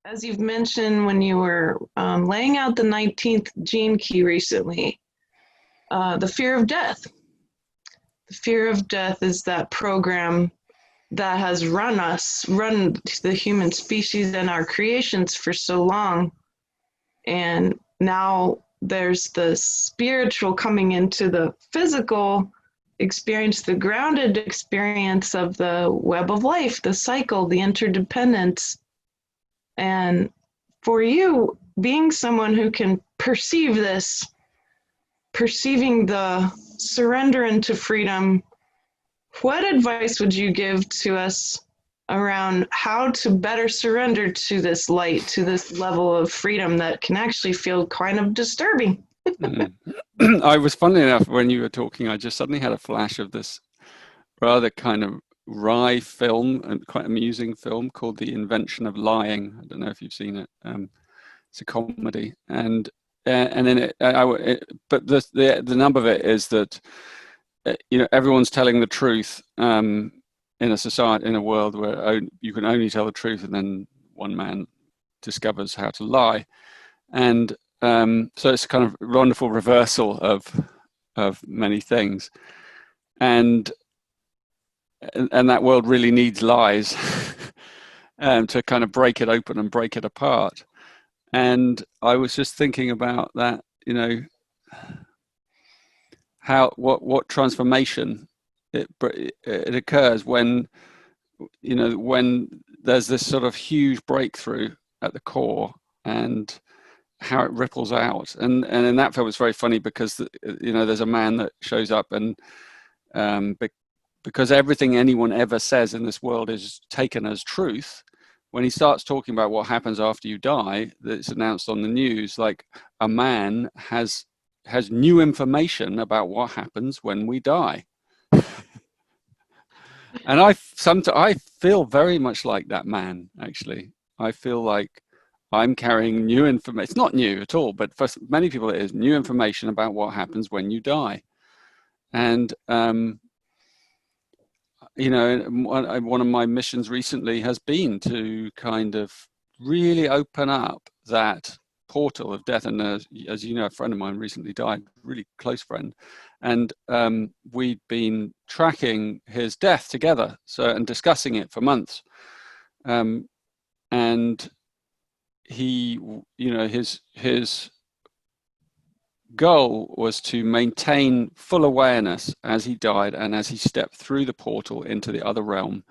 As you've mentioned when you were laying out the 19th gene key recently, the fear of death. The fear of death is that program that has run the human species and our creations for so long. And now there's the spiritual coming into the physical experience, the grounded experience of the web of life, the cycle, the interdependence. And for you, being someone who can perceive this, perceiving the surrender into freedom, what advice would you give to us around how to better surrender to this light, to this level of freedom that can actually feel kind of disturbing? I was, funnily enough, when you were talking, I just suddenly had a flash of this rather kind of wry film, and quite amusing film called The Invention of Lying. I don't know if you've seen it. It's a comedy, and in but the number of it is that everyone's telling the truth in a society, in a world where you can only tell the truth, and then one man discovers how to lie, and so it's a kind of wonderful reversal of many things, and that world really needs lies to kind of break it open and break it apart. And I was just thinking about that, what transformation it occurs when there's this sort of huge breakthrough at the core, and how it ripples out. And in that film, it's very funny because there's a man that shows up, and because everything anyone ever says in this world is taken as truth, when he starts talking about what happens after you die, that's announced on the news, like a man has new information about what happens when we die. And I feel very much like that man, actually. I feel like I'm carrying new information. It's not new at all, but for many people it is new information about what happens when you die. And one of my missions recently has been to kind of really open up that portal of death. And as you know, a friend of mine recently died, really close friend, and we'd been tracking his death together, and discussing it for months. And he, his goal was to maintain full awareness as he died and as he stepped through the portal into the other realm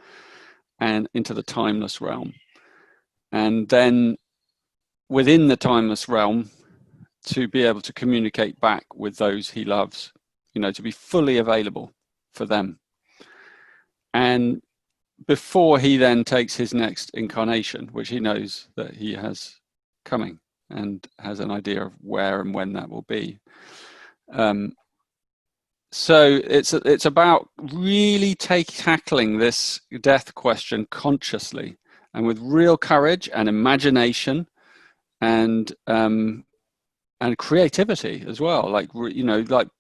and into the timeless realm. And then within the timeless realm, to be able to communicate back with those he loves, to be fully available for them. And before he then takes his next incarnation, which he knows that he has coming, and has an idea of where and when that will be. So it's about really tackling this death question consciously and with real courage and imagination and creativity as well. Like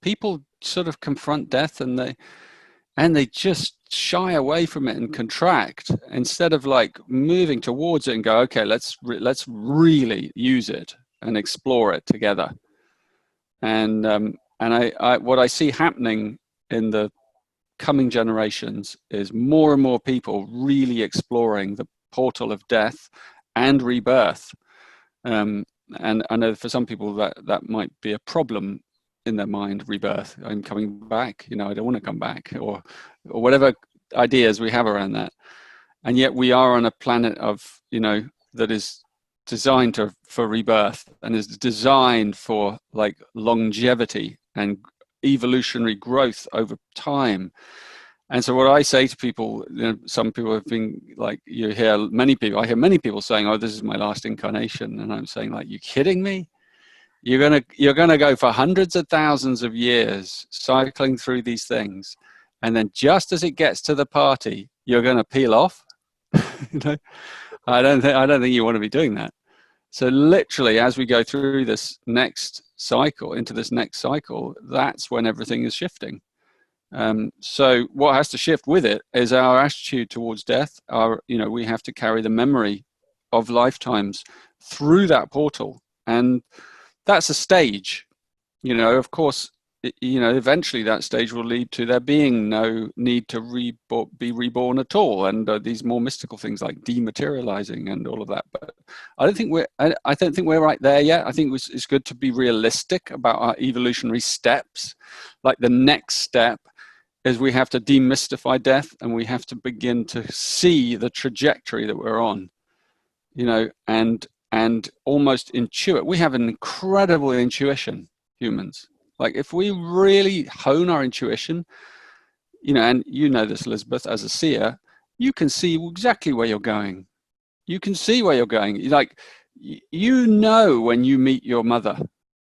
people sort of confront death and they just shy away from it and contract, instead of like moving towards it and go, okay, let's really use it and explore it together. And I what I see happening in the coming generations is more and more people really exploring the portal of death and rebirth. And I know for some people that might be a problem in their mind. Rebirth, I'm coming back, I don't want to come back, or whatever ideas we have around that. And yet we are on a planet of that is designed for rebirth, and is designed for like longevity and evolutionary growth over time. And so what I say to people, some people have been like, I hear many people saying, oh, this is my last incarnation. And I'm saying, like, you kidding me? You're gonna go for hundreds of thousands of years cycling through these things, and then just as it gets to the party, you're gonna peel off. I don't think you want to be doing that. So literally, as we go through this next cycle, into this next cycle, that's when everything is shifting. So what has to shift with it is our attitude towards death. We have to carry the memory of lifetimes through that portal. And that's a stage, of course. Eventually that stage will lead to there being no need to be reborn at all, and these more mystical things like dematerializing and all of that. But I don't think we're right there yet. I think it's good to be realistic about our evolutionary steps. Like the next step is we have to demystify death, and we have to begin to see the trajectory that we're on, and almost intuit. We have an incredible intuition, humans. Like if we really hone our intuition, and this, Elizabeth, as a seer, you can see exactly where you're going. You can see where you're going. Like, when you meet your mother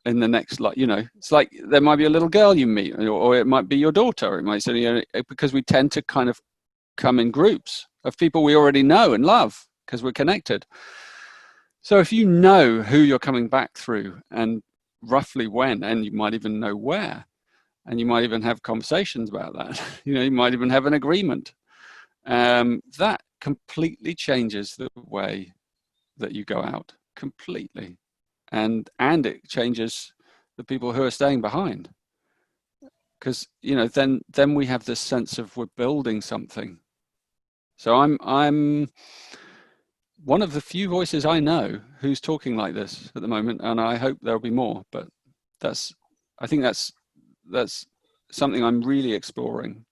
in the next, it's like there might be a little girl you meet, or it might be your daughter. It might say, because we tend to kind of come in groups of people we already know and love because we're connected. So if you know who you're coming back through and roughly when, and you might even know where, and you might even have conversations about that, you might even have an agreement, that completely changes the way that you go out completely, and it changes the people who are staying behind, because then we have this sense of we're building something. So I'm one of the few voices I know who's talking like this at the moment, and I hope there'll be more. But I think that's something I'm really exploring.